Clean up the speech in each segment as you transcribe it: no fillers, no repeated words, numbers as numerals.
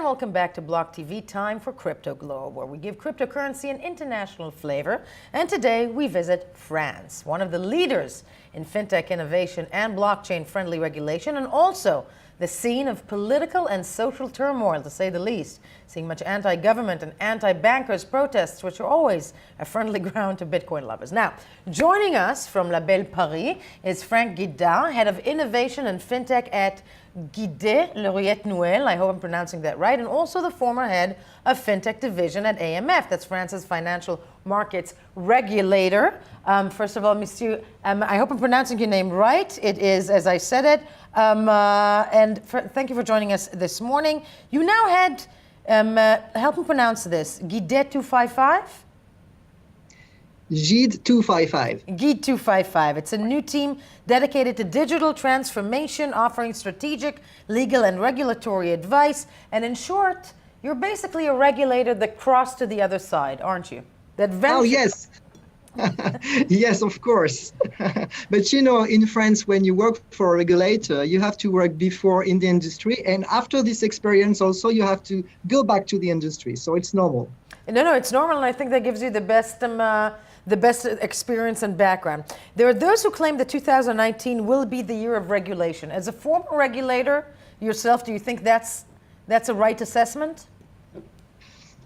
welcome back to Block TV, time for Crypto Globe, where we give cryptocurrency an international flavor. And today we visit France, one of the leaders in fintech innovation and blockchain-friendly regulation, and also the scene of political and social turmoil, to say the least, seeing much anti-government and anti-bankers protests, which are always a friendly ground to Bitcoin lovers. Now, joining us from La Belle Paris is Frank Guidard, head of innovation and fintech at Guidé Lauriette Noël, I hope I'm pronouncing that right, and also the former head of fintech division at AMF, that's France's financial markets regulator. First of all, Monsieur, I hope I'm pronouncing your name right. It is, as I said it, thank you for joining us this morning. You now had, help me pronounce this, Guidé 255? GID 255. GID 255. It's a new team dedicated to digital transformation, offering strategic, legal, and regulatory advice. And in short, you're basically a regulator that crossed to the other side, aren't you? That Oh, yes. Yes, of course. But you know, in France, when you work for a regulator, you have to work before in the industry. And after this experience, also, you have to go back to the industry. So it's normal. No, it's normal. And I think that gives you the best experience and background. There are those who claim that 2019 will be the year of regulation. As a former regulator yourself, do you think that's a right assessment?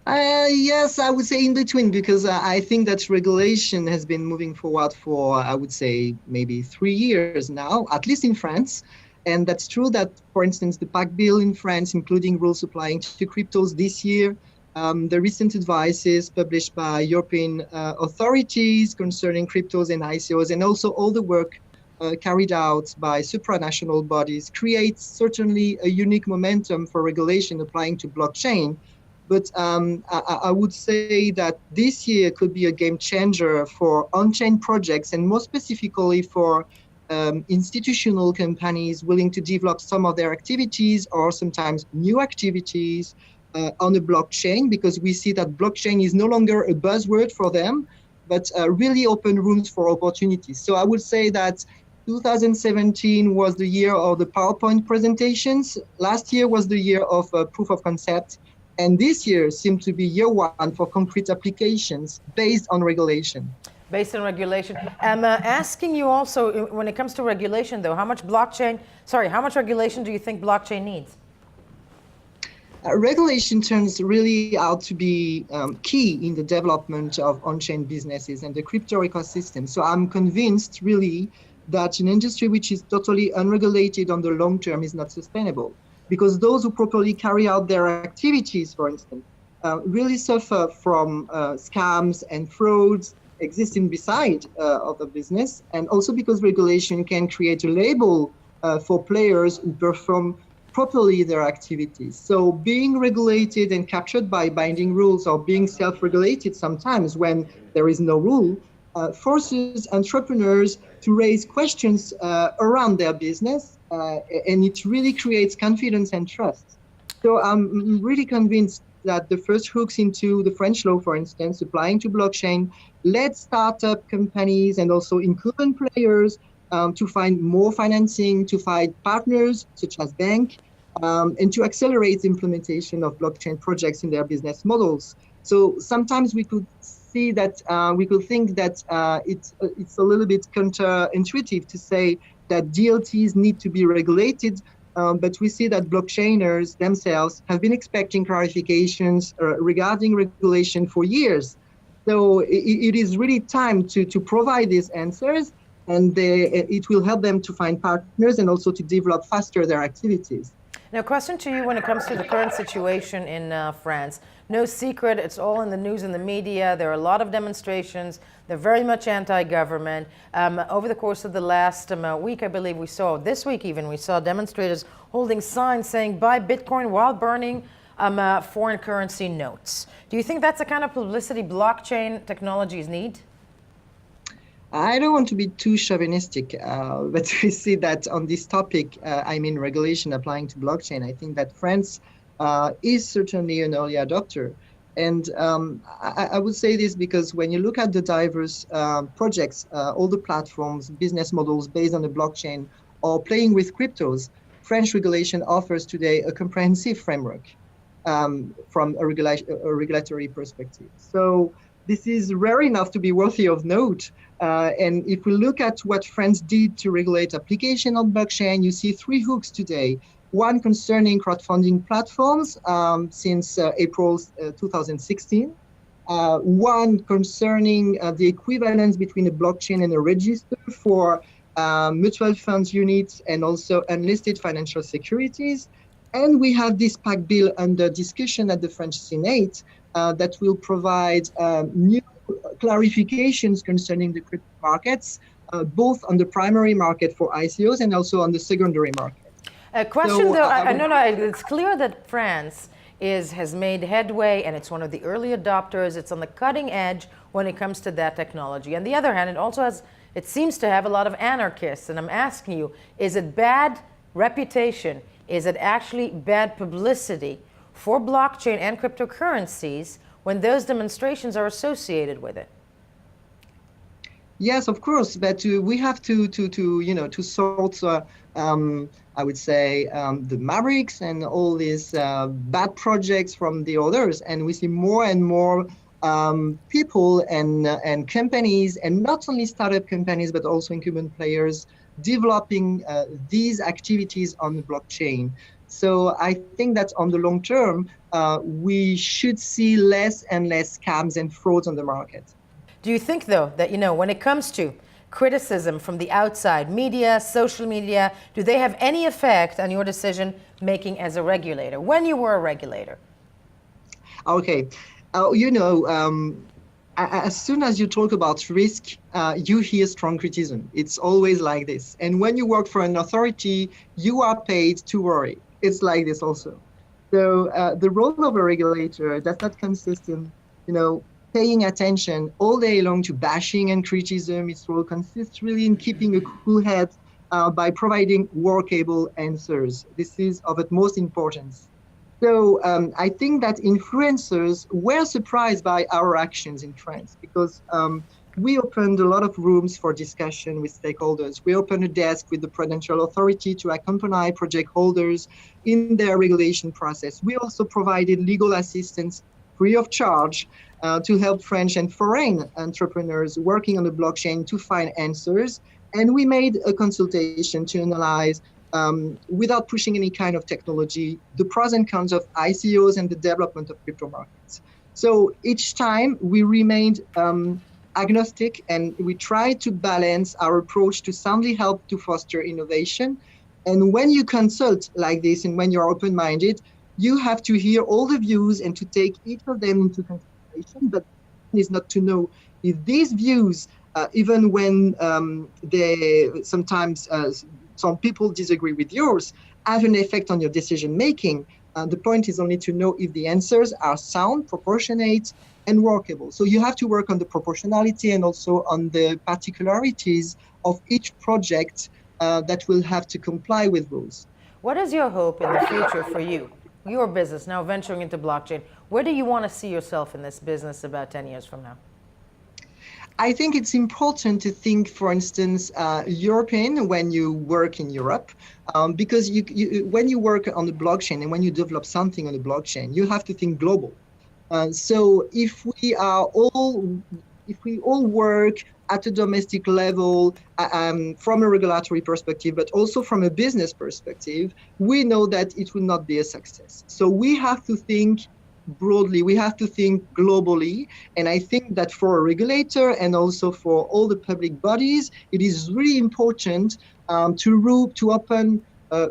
Yes, I would say in between, because I think that regulation has been moving forward for, I would say, maybe 3 years now, at least in France. And that's true that, for instance, the PAC bill in France, including rules applying to cryptos this year, the recent advices published by European authorities concerning cryptos and ICOs, and also all the work carried out by supranational bodies creates certainly a unique momentum for regulation applying to blockchain. But I would say that this year could be a game changer for on-chain projects, and more specifically for institutional companies willing to develop some of their activities or sometimes new activities on a blockchain, because we see that blockchain is no longer a buzzword for them, but really open rooms for opportunities. So I would say that 2017 was the year of the PowerPoint presentations. Last year was the year of proof of concept. And this year seemed to be year one for concrete applications based on regulation. Based on regulation. I'm asking you also, when it comes to regulation though, how much regulation do you think blockchain needs? Regulation turns really out to be key in the development of on-chain businesses and the crypto ecosystem. So I'm convinced really that an industry which is totally unregulated on the long term is not sustainable, because those who properly carry out their activities, for instance, really suffer from scams and frauds existing beside of the business, and also because regulation can create a label for players who perform properly their activities. So being regulated and captured by binding rules, or being self-regulated sometimes when there is no rule, forces entrepreneurs to raise questions around their business, and it really creates confidence and trust. So I'm really convinced that the first hooks into the French law, for instance, applying to blockchain, led startup companies and also incumbent players to find more financing, to find partners such as banks, and to accelerate the implementation of blockchain projects in their business models. So sometimes we could see that, we could think that it's a little bit counterintuitive to say that DLTs need to be regulated, but we see that blockchainers themselves have been expecting clarifications regarding regulation for years. So it is really time to provide these answers, and it will help them to find partners and also to develop faster their activities. Now, question to you when it comes to the current situation in France. No secret, it's all in the news and the media. There are a lot of demonstrations. They're very much anti-government. Over the course of the last week, I believe this week even, we saw demonstrators holding signs saying buy Bitcoin while burning foreign currency notes. Do you think that's the kind of publicity blockchain technologies need? I don't want to be too chauvinistic, but we see that on this topic, regulation applying to blockchain, I think that France is certainly an early adopter. And I would say this because when you look at the diverse projects, all the platforms, business models based on the blockchain or playing with cryptos, French regulation offers today a comprehensive framework. from a regulatory perspective. So this is rare enough to be worthy of note. And if we look at what France did to regulate application on blockchain, you see three hooks today. One concerning crowdfunding platforms since April 2016. One concerning the equivalence between a blockchain and a register for mutual funds units and also unlisted financial securities. And we have this PAC bill under discussion at the French Senate that will provide new clarifications concerning the crypto markets, both on the primary market for ICOs and also on the secondary market. A question though, it's clear that France has made headway and it's one of the early adopters. It's on the cutting edge when it comes to that technology. On the other hand, it seems to have a lot of anarchists. And I'm asking you, is it bad reputation? Is it actually bad publicity for blockchain and cryptocurrencies when those demonstrations are associated with it? Yes, of course, but we have to sort, I would say, the mavericks and all these bad projects from the others, and we see more and more people and companies, and not only startup companies but also incumbent players, developing these activities on the blockchain. So I think that on the long term, we should see less and less scams and frauds on the market. Do you think, though, that, when it comes to criticism from the outside, media, social media, do they have any effect on your decision making as a regulator, when you were a regulator? Okay. As soon as you talk about risk, you hear strong criticism. It's always like this. And when you work for an authority, you are paid to worry. It's like this also. So the role of a regulator does not consist in, paying attention all day long to bashing and criticism. Its role consists really in keeping a cool head by providing workable answers. This is of utmost importance. So I think that influencers were surprised by our actions in France because we opened a lot of rooms for discussion with stakeholders. We opened a desk with the Prudential Authority to accompany project holders in their regulation process. We also provided legal assistance free of charge to help French and foreign entrepreneurs working on the blockchain to find answers. And we made a consultation to analyze, without pushing any kind of technology, the pros and cons of ICOs and the development of crypto markets. So each time we remained agnostic and we tried to balance our approach to soundly help to foster innovation. And when you consult like this and when you're open-minded, you have to hear all the views and to take each of them into consideration, but is not to know if these views, even when they sometimes some people disagree with yours, have an effect on your decision making. The point is only to know if the answers are sound, proportionate, and workable. So you have to work on the proportionality and also on the particularities of each project that will have to comply with rules. What is your hope in the future for you? Your business, now venturing into blockchain, where do you want to see yourself in this business about 10 years from now? I think it's important to think, for instance, European when you work in Europe, because when you work on the blockchain and when you develop something on the blockchain, you have to think global. So if we all work at a domestic level from a regulatory perspective, but also from a business perspective, we know that it will not be a success. So we have to think broadly, we have to think globally. And I think that for a regulator and also for all the public bodies, it is really important to open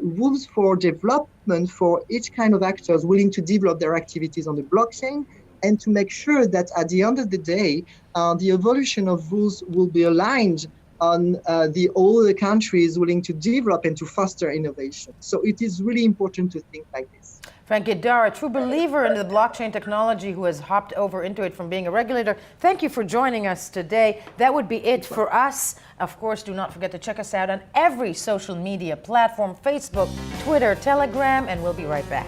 rules for development for each kind of actors willing to develop their activities on the blockchain, and to make sure that at the end of the day, the evolution of rules will be aligned on all the countries willing to develop and to foster innovation. So it is really important to think like this. Frank Guidard, a true believer in the blockchain technology who has hopped over into it from being a regulator. Thank you for joining us today. That would be it for us. Of course, do not forget to check us out on every social media platform, Facebook, Twitter, Telegram, and we'll be right back.